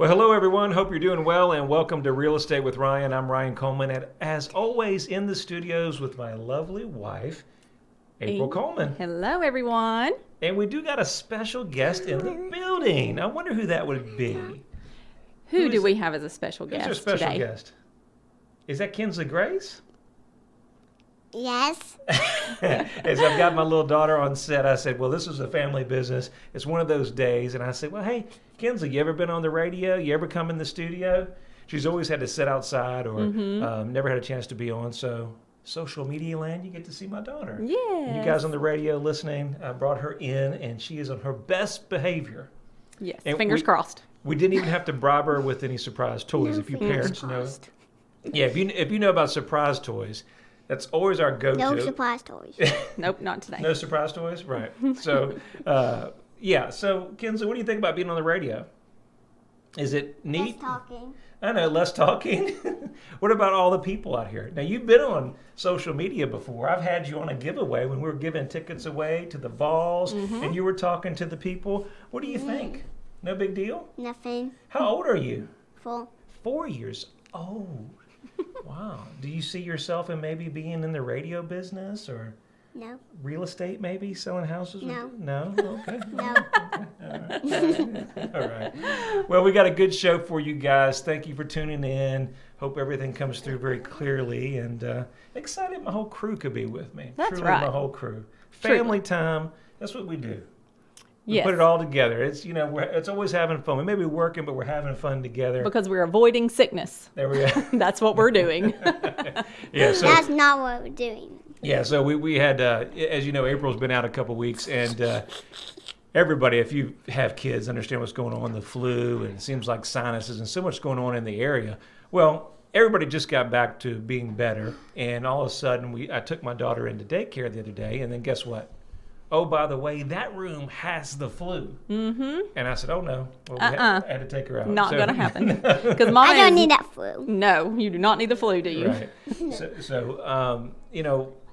Well, hello, everyone. Hope you're doing well, and welcome to Real Estate with Ryan. I'm Ryan Coleman, and as always, in the studios with my lovely wife, April Coleman. Hello, everyone. And we do got a special guest in the building. I wonder who that would be. Who do we have as a special guest Who's our special today? guest? Is that Kinsley Grace? Yes. As I've got my little daughter on set, I said, well, this is a family business. It's one of those days. And I said, well, hey, Kinsley, you ever been on the radio? You ever come in the studio? She's always had to sit outside or never had a chance to be on. So social media land, you get to see my daughter. Yes. You guys on the radio listening, I brought her in, and she is on her best behavior. Yes, And fingers crossed. We didn't even have to bribe her with any surprise toys. If you parents know. Yeah, if you know about surprise toys, that's always our go-to. No surprise toys. Nope, not today. No surprise toys? Right. So, yeah. So, Kinsley, what do you think about being on the radio? Is it neat? Less talking. I know, less talking. What about all the people out here? Now, you've been on social media before. I've had you on a giveaway when we were giving tickets away to the Vols, and you were talking to the people. What do you think? No big deal? Nothing. How old are you? Full. 4 years old. Wow. Do you see yourself in maybe being in the radio business or No. real estate, maybe selling houses? No. No? Okay. No. All right. Well, we got a good show for you guys. Thank you for tuning in. Hope everything comes through very clearly, and excited my whole crew could be with me. That's Truly, right. my whole crew. Truly. Family time. That's what we do. We Yes. put it all together. It's it's always having fun. We may be working, but we're having fun together. Because we're avoiding sickness. There we go. That's what we're doing. Yeah. So That's not what we're doing. yeah. So we had, as you know, April's been out a couple weeks, and everybody, if you have kids, understand what's going on, the flu, and it seems like sinuses and so much going on in the area. Well, everybody just got back to being better, and all of a sudden, I took my daughter into daycare the other day, and then guess what? Oh, by the way, that room has the flu. Mm-hmm. And I said, oh, no. Well, we had to take her out. Not So- going to happen. Because I don't need that flu. No, you do not need the flu, do you? Right. So,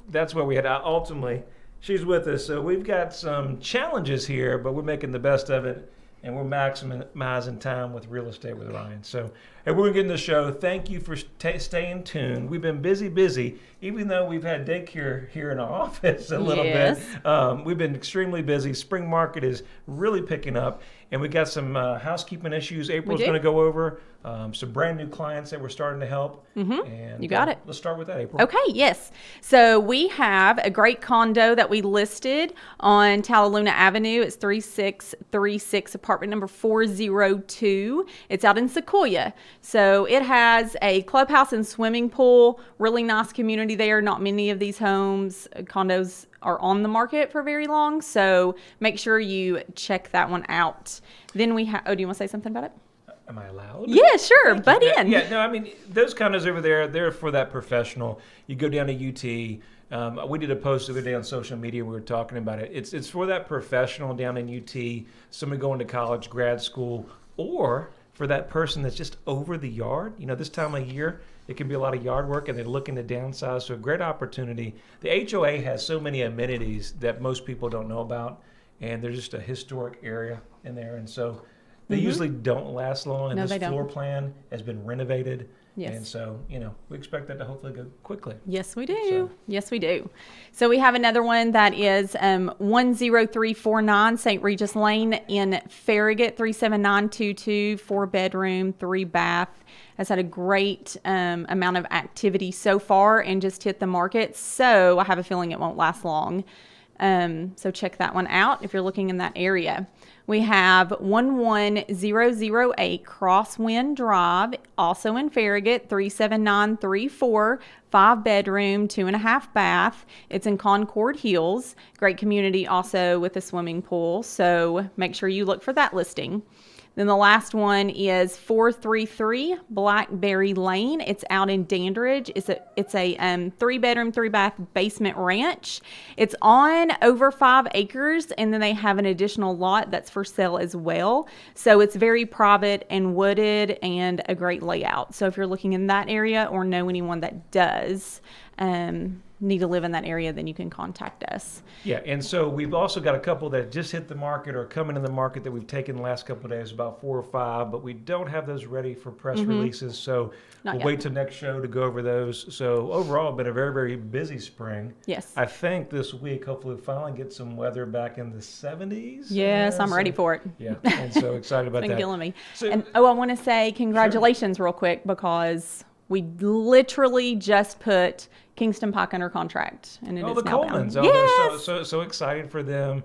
that's where we had ultimately, she's with us. So we've got some challenges here, but we're making the best of it, and we're maximizing time with Real Estate with Ryan. So, hey, we're going to get into the show. Thank you for staying tuned. We've been busy, even though we've had daycare here in our office a little Yes. bit. We've been extremely busy. Spring market is really picking up, and we got some housekeeping issues April's do. going to go over, some brand new clients that we're starting to help. And, You got it. Let's start with that, April. Okay, yes. So we have a great condo that we listed on Tallaluna Avenue. It's 3636, apartment number 402. It's out in Sequoia. So it has a clubhouse and swimming pool, really nice community there. Not many of these condos are on the market for very long. So make sure you check that one out. Then we have, do you want to say something about it? Am I allowed? Yeah, sure. Butt in. Yeah, no, I mean, those condos over there, they're for that professional. You go down to UT. We did a post the other day on social media. We were talking about it. It's for that professional down in UT, somebody going to college, grad school, or for that person that's just over the yard. This time of year, it can be a lot of yard work, and they're looking to downsize. So a great opportunity. The HOA has so many amenities that most people don't know about, and there's just a historic area in there. And so they usually don't last long, and No, this they don't. floor plan has been renovated. Yes. And so, we expect that to hopefully go quickly. Yes, we do. So- Yes, we do. So we have another one that is 10349 St. Regis Lane in Farragut, 37922, 4-bedroom, 3-bath. Has had a great amount of activity so far and just hit the market. So I have a feeling it won't last long. So check that one out if you're looking in that area. We have 11008 Crosswind Drive, also in Farragut, 37934, 5-bedroom, 2.5-bath. It's in Concord Hills. Great community also with a swimming pool. So make sure you look for that listing. Then the last one is 433 Blackberry Lane. It's out in Dandridge. It's a 3-bedroom, 3-bath basement ranch. It's on over 5 acres, and then they have an additional lot that's for sale as well. So it's very private and wooded and a great layout. So if you're looking in that area or know anyone that does, need to live in that area, then you can contact us. Yeah, and so we've also got a couple that just hit the market or coming in the market that we've taken the last couple of days, about 4 or 5, but we don't have those ready for press releases. So Not we'll yet. wait till next show to go over those. So overall, been a very, very busy spring. Yes. I think this week, hopefully, we'll finally get some weather back in the 70s. Yes, I'm ready for it. Yeah, and so excited about Been that. killing me. So- And I want to say congratulations real quick, because we literally just put Kingston Pike under contract, and it Oh, is the now Colemans. bound. Oh, Yes. they're so excited for them.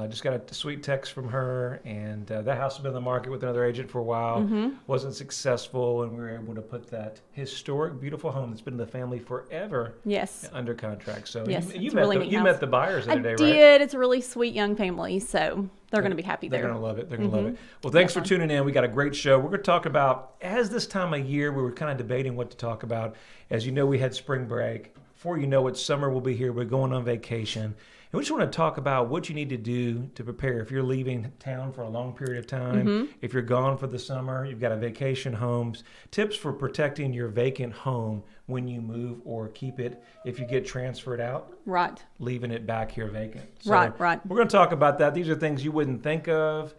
Just got a sweet text from her, and that house has been on the market with another agent for a while. Mm-hmm. Wasn't successful, and we were able to put that historic, beautiful home that's been in the family forever Yes. under contract. So Yes, you it's met a really the, neat you house. met the buyers the I other day, right? did. It's a really sweet young family, so they're going to be happy They're there. going to love it. They're going to love it. Well, thanks for tuning in. We got a great show. We're going to talk about, as this time of year, we were kind of debating what to talk about. As you know, we had spring break. Before you know it, summer will be here. We're going on vacation. And we just want to talk about what you need to do to prepare. If you're leaving town for a long period of time, if you're gone for the summer, you've got a vacation homes, tips for protecting your vacant home when you move or keep it if you get transferred out, Right. leaving it back here vacant. So Right. we're going to talk about that. These are things you wouldn't think of.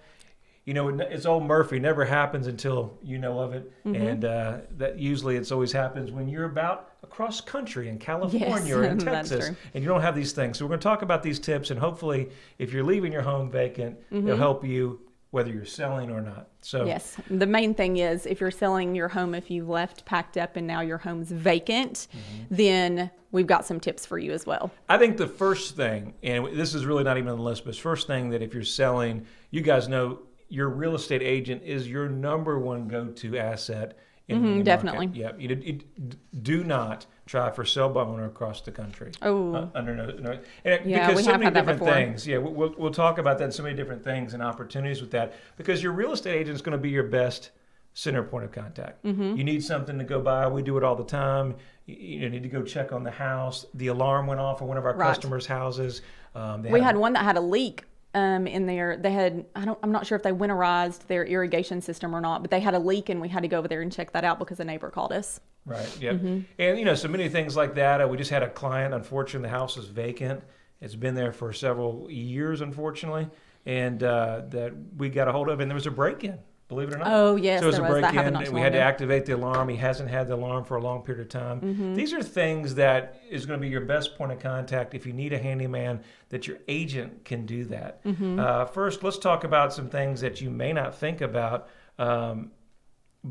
You know, it's old Murphy, never happens until you know of it. And that usually it's always happens when you're about across country in California or in that's Texas true. and you don't have these things. So we're going to talk about these tips, and hopefully if you're leaving your home vacant, it'll help you whether you're selling or not. So Yes. The main thing is, if you're selling your home, if you left packed up and now your home's vacant, then we've got some tips for you as well. I think the first thing, and this is really not even on the list, but first thing that if you're selling, you guys know your real estate agent is your number one go-to asset in the market. Definitely. Yep. You do not try for sell by owner across the country. Oh. Under no, Yeah, because we so have many had that different before. things. Yeah, we'll talk about that and so many different things and opportunities with that, because your real estate agent is going to be your best center point of contact. You need something to go by. We do it all the time. You need to go check on the house. The alarm went off at one of our Right. customers' houses. We had one that had a leak in there. They had, I'm not sure if they winterized their irrigation system or not, but they had a leak, and we had to go over there and check that out because a neighbor called us. Right. Yep. And, you know, so many things like that. We just had a client, unfortunately, the house is vacant. It's been there for several years, unfortunately, and that we got a hold of, and there was a break-in, believe it or not. Oh, yes, so it was there a was. That break-in, happened not and too we long had to ago. activate the alarm. He hasn't had the alarm for a long period of time. These are things that is going to be your best point of contact. If you need a handyman, that your agent can do that. First, let's talk about some things that you may not think about.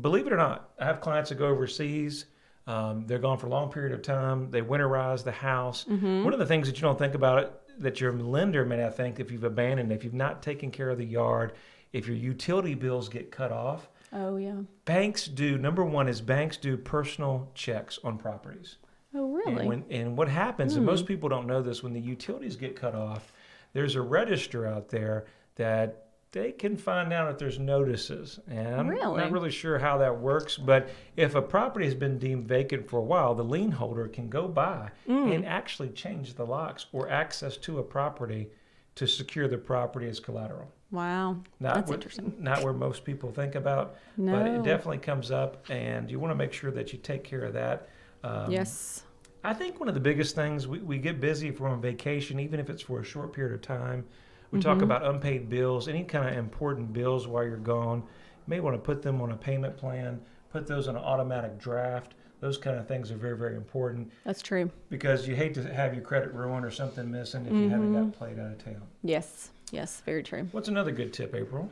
Believe it or not, I have clients that go overseas. They're gone for a long period of time. They winterize the house. One of the things that you don't think about it, that your lender may not think, if you've abandoned, if you've not taken care of the yard, if your utility bills get cut off, Oh, yeah. banks do, number one is banks do personal checks on properties. Oh, really? And what happens, and most people don't know this, when the utilities get cut off, there's a register out there that they can find out if there's notices. And I'm Really? not really sure how that works, but if a property has been deemed vacant for a while, the lien holder can go by and actually change the locks or access to a property to secure the property as collateral. Wow. That's interesting. Not where most people think about, but No. it definitely comes up, and you want to make sure that you take care of that. Yes. I think one of the biggest things, we get busy if we're on vacation, even if it's for a short period of time. We talk about unpaid bills, any kind of important bills while you're gone. You may want to put them on a payment plan, put those on an automatic draft. Those kind of things are very, very important, That's true. because you hate to have your credit ruined or something missing if you haven't got played out of town. Yes. Yes. Very true. What's another good tip, April?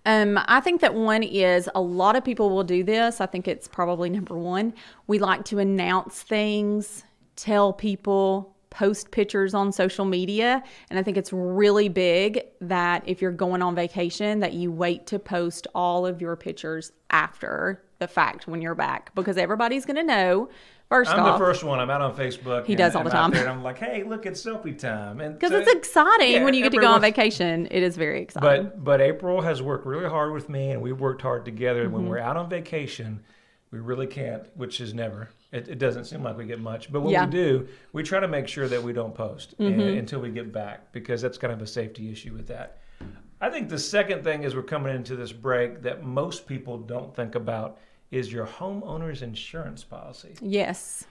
I think that one is, a lot of people will do this. I think it's probably number one. We like to announce things, tell people, post pictures on social media. And I think it's really big that if you're going on vacation, that you wait to post all of your pictures after the fact when you're back, because everybody's going to know. First I'm off, the first one. I'm out on Facebook. He does all the I'm out time. there and I'm like, hey, look, it's selfie time. And because so- it's exciting yeah, when you get to go on everyone's- vacation. It is very exciting. But April has worked really hard with me, and we've worked hard together. When we're out on vacation, we really can't, which is never. It doesn't seem like we get much. But what Yeah. we do, we try to make sure that we don't post until we get back, because that's kind of a safety issue with that. I think the second thing as we're coming into this break that most people don't think about is your homeowner's insurance policy. Yes.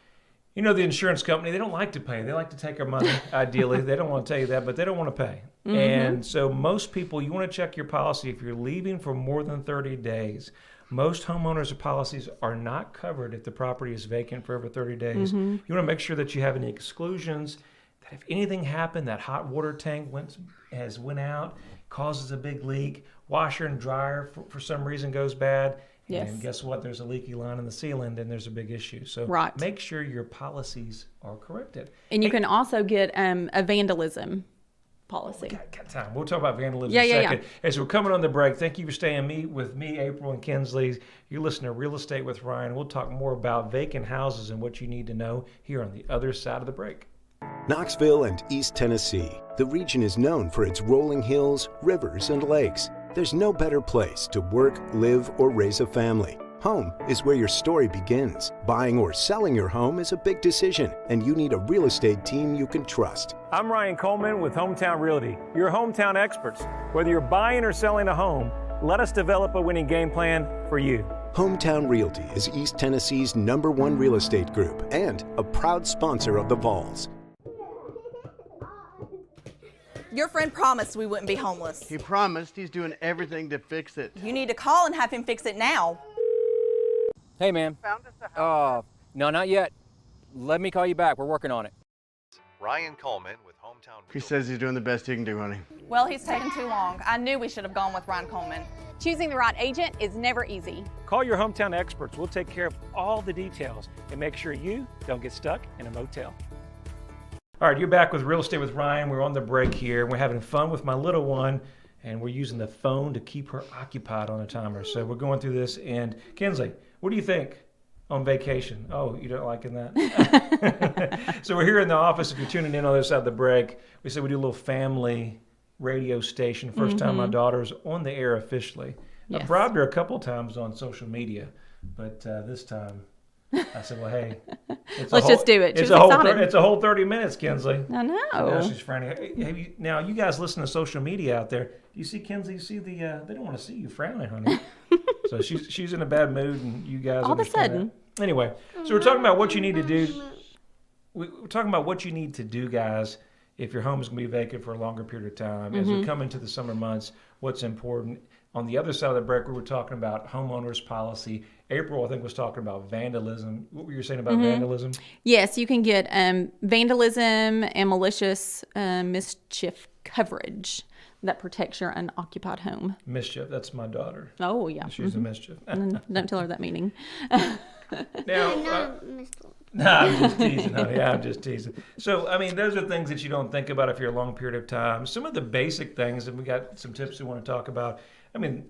You know, the insurance company, they don't like to pay. They like to take our money, ideally. They don't want to tell you that, but they don't want to pay. And so most people, you want to check your policy. If you're leaving for more than 30 days, most homeowners' policies are not covered if the property is vacant for over 30 days. You want to make sure that you have any exclusions, that if anything happened, that hot water tank went out, causes a big leak, washer and dryer for some reason goes bad. Yes. And guess what? There's a leaky line in the ceiling, and there's a big issue. So make sure your policies are corrected. And you can also get a vandalism policy. Got time. We'll talk about vandalism in a second. As we're coming on the break, thank you for staying with me, April, and Kinsley. You're listening to Real Estate with Ryan. We'll talk more about vacant houses and what you need to know here on the other side of the break. Knoxville and East Tennessee. The region is known for its rolling hills, rivers, and lakes. There's no better place to work, live, or raise a family. Home is where your story begins. Buying or selling your home is a big decision, and you need a real estate team you can trust. I'm Ryan Coleman with Hometown Realty, your hometown experts. Whether you're buying or selling a home, let us develop a winning game plan for you. Hometown Realty is East Tennessee's #1 real estate group and a proud sponsor of the Vols. Your friend promised we wouldn't be homeless. He promised. He's doing everything to fix it. You need to call and have him fix it now. Hey, man. Found us a house. No, not yet. Let me call you back. We're working on it. Ryan Coleman with Hometown He says he's doing the best he can do, honey. Well, he's taking too long. I knew we should have gone with Ryan Coleman. Choosing the right agent is never easy. Call your hometown experts. We'll take care of all the details and make sure you don't get stuck in a motel. All right, you're back with Real Estate with Ryan. We're on the break here. We're having fun with my little one, and we're using the phone to keep her occupied on a timer. So we're going through this. And Kinsley, what do you think on vacation? Oh, you don't liking that? So we're here in the office. If you're tuning in on the other side of the break, we said we do a little family radio station. First time my daughter's on the air officially. Yes. I bribed her a couple times on social media, but this time I said, well, hey, Let's just do it. It's a whole 30 minutes, Kinsley. I know. Now she's frowning. Now, you guys listen to social media out there. Do you see Kinsley? You see they don't want to see you frowning, honey. So she's in a bad mood, and you guys all of a sudden. That. Anyway, so we're talking about what you need to do. We're talking about what you need to do, guys, if your home is going to be vacant for a longer period of time. As we come into the summer months, what's important. On the other side of the break, we were talking about homeowners policy. April, I think, was talking about vandalism. What were you saying about vandalism? Yes, you can get vandalism and malicious mischief coverage that protects your unoccupied home. Mischief. That's my daughter. Oh, yeah. She's a mischief. Don't tell her that meaning. Now, I'm just teasing, honey. I'm just teasing. So, I mean, those are things that you don't think about if you're a long period of time. Some of the basic things, and we got some tips we want to talk about. I mean,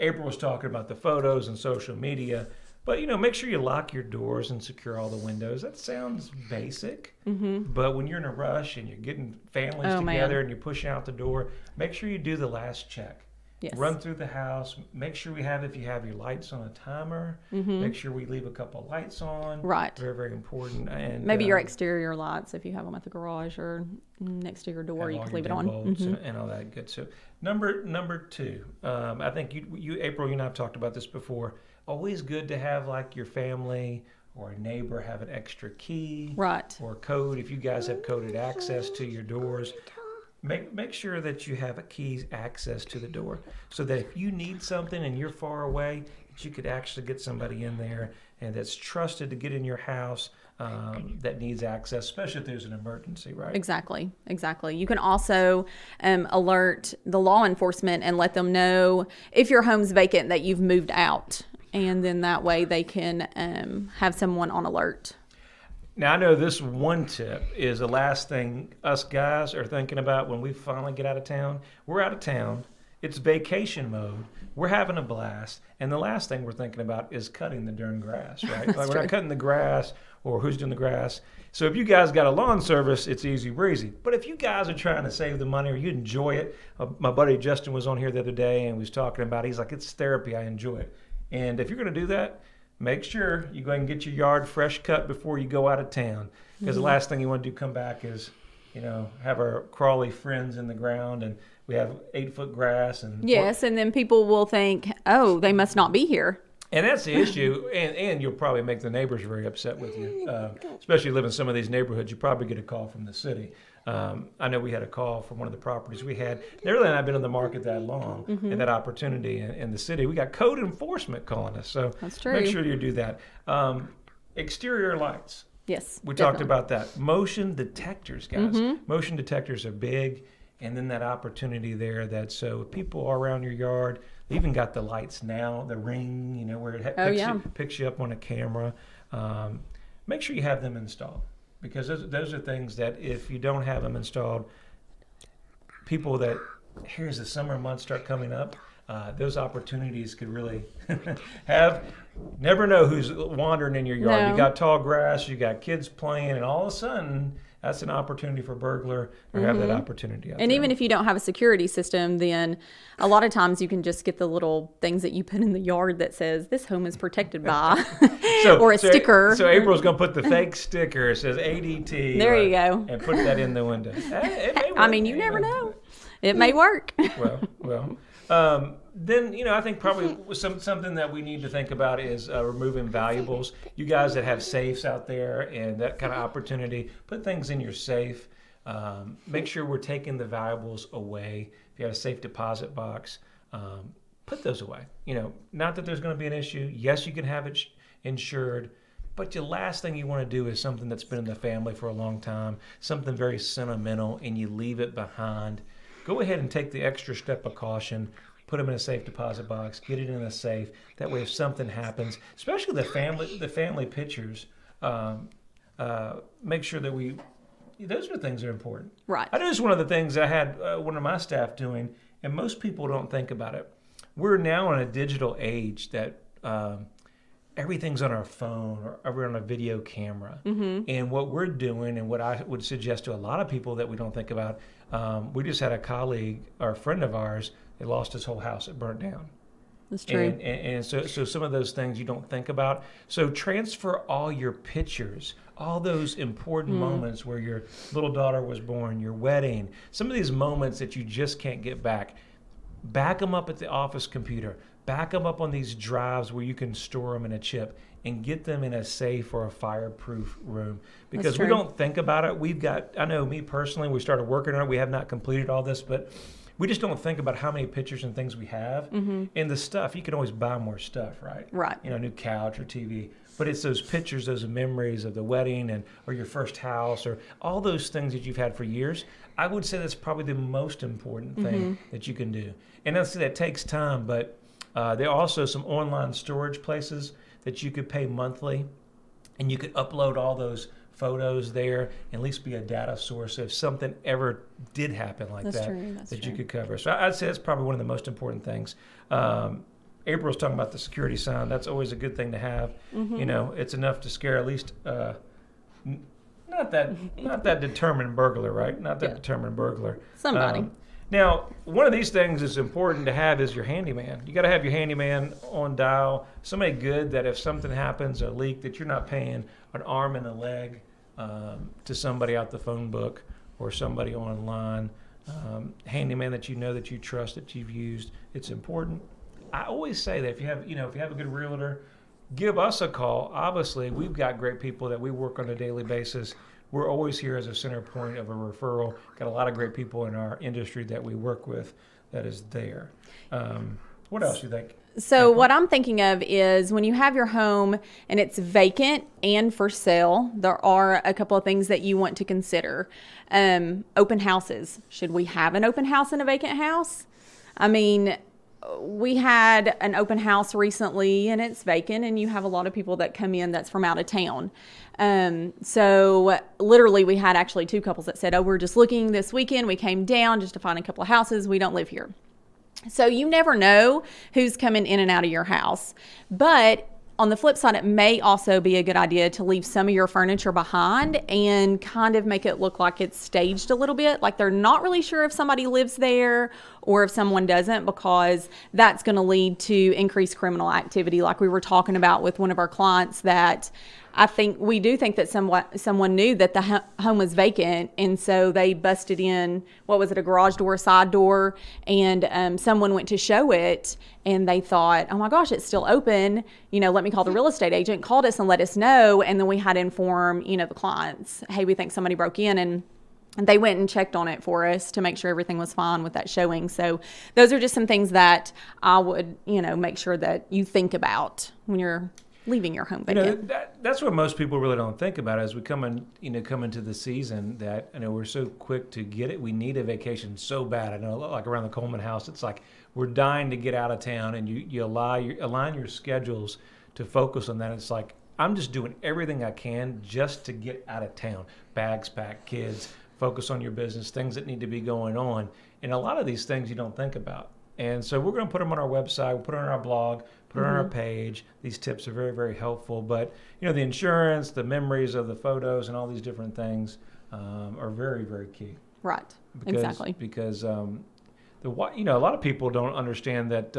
April was talking about the photos and social media, but, make sure you lock your doors and secure all the windows. That sounds basic, but when you're in a rush and you're getting families together and you're pushing out the door, make sure you do the last check. Yes. Run through the house. Make sure if you have your lights on a timer, make sure we leave a couple lights on. Right. Very, very important. And maybe your exterior lights, if you have them at the garage or next to your door, you can leave it on. And all that good. So number two, I think you April, you and I have talked about this before. Always good to have like your family or a neighbor have an extra key. Right. Or code. If you guys have coded access to your doors. Make sure that you have a key access to the door so that if you need something and you're far away, that you could actually get somebody in there and that's trusted to get in your house that needs access, especially if there's an emergency, right? Exactly. You can also alert the law enforcement and let them know if your home's vacant that you've moved out. And then that way they can have someone on alert. Now, I know this one tip is the last thing us guys are thinking about when we finally get out of town. We're out of town. It's vacation mode. We're having a blast. And the last thing we're thinking about is cutting the darn grass, right? Like we're not cutting the grass or who's doing the grass. So if you guys got a lawn service, it's easy breezy. But if you guys are trying to save the money or you enjoy it, my buddy Justin was on here the other day and was talking about, he's like, it's therapy. I enjoy it. And if you're going to do that, make sure you go ahead and get your yard fresh cut before you go out of town. Because the last thing you want to do come back is, have our crawly friends in the ground and we have 8-foot grass. And yes, and then people will think, oh, they must not be here. And that's the issue, and you'll probably make the neighbors very upset with you, especially live in some of these neighborhoods. You probably get a call from the city. I know we had a call from one of the properties we had. They're really not been on the market that long, and that opportunity in the city. We got code enforcement calling us, so That's true. make sure you do that. Exterior lights. Yes. We definitely. talked about that. Motion detectors, guys. Motion detectors are big, and then that opportunity there that so if people are around your yard, they even got the lights now, the ring, where it picks you up on a camera. Make sure you have them installed, because those are things that if you don't have them installed, people that, here's the summer months start coming up, those opportunities could really never know who's wandering in your yard. No. You got tall grass, you got kids playing, and all of a sudden, that's an opportunity for a burglar or have that opportunity out And there. even if you don't have a security system, then a lot of times you can just get the little things that you put in the yard that says this home is protected by, or a sticker. So April's going to put the fake sticker. It says ADT. There you go. And put that in the window. It may I work, mean, you never know. It may work. Well. Then, I think probably something that we need to think about is removing valuables. You guys that have safes out there and that kind of opportunity, put things in your safe. Make sure we're taking the valuables away. If you have a safe deposit box, put those away. Not that there's going to be an issue. Yes, you can have it insured. But the last thing you want to do is something that's been in the family for a long time, something very sentimental, and you leave it behind. Go ahead and take the extra step of caution. Put them in a safe deposit box. Get it in a safe. That way, if something happens, especially the family pictures, make sure that those are things that are important. Right. I know this is one of the things I had one of my staff doing, and most people don't think about it. We're now in a digital age that everything's on our phone or we're on a video camera. And what we're doing, and what I would suggest to a lot of people that we don't think about, we just had a colleague or a friend of ours. They lost his whole house. It burnt down. That's true. And so some of those things you don't think about. So transfer all your pictures, all those important moments where your little daughter was born, your wedding, some of these moments that you just can't get back. Back them up at the office computer. Back them up on these drives where you can store them in a chip and get them in a safe or a fireproof room. Because we don't think about it. I know me personally, we started working on it. We have not completed all this, but we just don't think about how many pictures and things we have. And the stuff, you can always buy more stuff, right? Right. A new couch or TV. But it's those pictures, those memories of the wedding or your first house or all those things that you've had for years. I would say that's probably the most important thing that you can do. And that takes time, but there are also some online storage places that you could pay monthly, and you could upload all those photos there and at least be a data source if something ever did happen like That's that true. That's that true. you could cover. So I'd say that's probably one of the most important things. April's talking about the security sign. That's always a good thing to have. It's enough to scare at least not that determined burglar, right? Not that determined burglar. Somebody. Now, one of these things that's important to have is your handyman. You got to have your handyman on dial. Somebody good that if something happens, a leak, that you're not paying an arm and a leg to somebody out the phone book or somebody online. Handyman that you know, that you trust, that you've used. It's important. I always say that if you have a good realtor, give us a call. Obviously, we've got great people that we work on a daily basis. We're always here as a center point of a referral. Got a lot of great people in our industry that we work with that is there. What else do you think? So what I'm thinking of is when you have your home and it's vacant and for sale, there are a couple of things that you want to consider. Open houses. Should we have an open house in a vacant house? I mean, we had an open house recently and it's vacant, and you have a lot of people that come in that's from out of town. So literally we had actually two couples that said, we're just looking this weekend. We came down just to find a couple of houses. We don't live here. So you never know who's coming in and out of your house. But on the flip side, it may also be a good idea to leave some of your furniture behind and kind of make it look like it's staged a little bit, like they're not really sure if somebody lives there, or if someone doesn't, because that's going to lead to increased criminal activity, like we were talking about with one of our clients. That I think we do think that someone knew that the home was vacant, and so they busted in, what was it, a garage door, side door, and someone went to show it, and they thought, oh my gosh, it's still open, let me call the real estate agent, called us and let us know, and then we had to inform, the clients, hey, we think somebody broke in, and they went and checked on it for us to make sure everything was fine with that showing. So those are just some things that I would, make sure that you think about when you're leaving your home vacant. That's what most people really don't think about as we come into the season, that we're so quick to get it. We need a vacation so bad. I know, like around the Coleman house, it's like we're dying to get out of town, and you align your schedules to focus on that. It's like, I'm just doing everything I can just to get out of town. Bags packed, kids, focus on your business, things that need to be going on. And a lot of these things you don't think about. And so we're going to put them on our website, we'll put it on our blog, put it on our page. These tips are very, very helpful. But, the insurance, the memories of the photos, and all these different things are very, very key. Right, Exactly. Because, a lot of people don't understand that.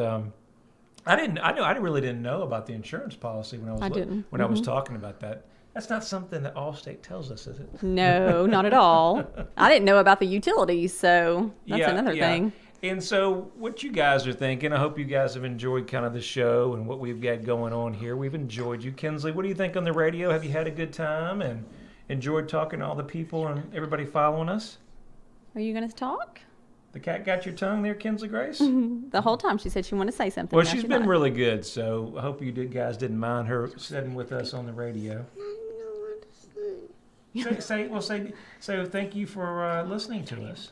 I really didn't know about the insurance policy when I was talking about that. That's not something that Allstate tells us, is it? No, not at all. I didn't know about the utilities, so that's another thing. And so what you guys are thinking, I hope you guys have enjoyed kind of the show and what we've got going on here. We've enjoyed you. Kinsley, what do you think on the radio? Have you had a good time and enjoyed talking to all the people and everybody following us? Are you going to talk? The cat got your tongue there, Kinsley Grace? The whole time she said she wanted to say something. Well, she's been really good, so I hope you guys didn't mind her sitting with us on the radio. So thank you for listening to us.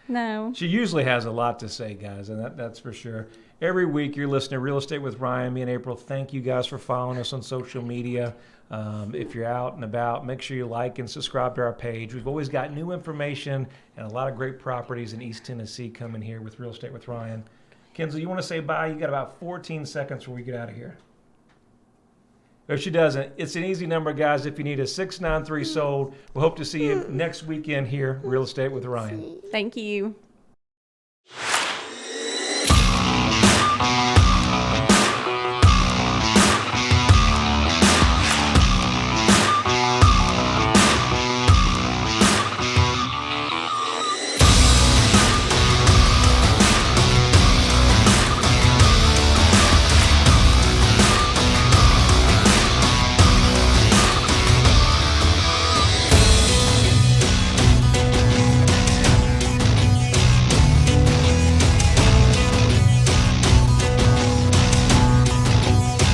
No. She usually has a lot to say, guys, and that's for sure. Every week you're listening to Real Estate with Ryan, me and April. Thank you guys for following us on social media. If you're out and about, make sure you like and subscribe to our page. We've always got new information and a lot of great properties in East Tennessee coming here with Real Estate with Ryan. Kinsley, you want to say bye? You got about 14 seconds before we get out of here. If she doesn't, it's an easy number, guys. If you need a 693 sold, we'll hope to see you next weekend here, Real Estate with Ryan. Thank you.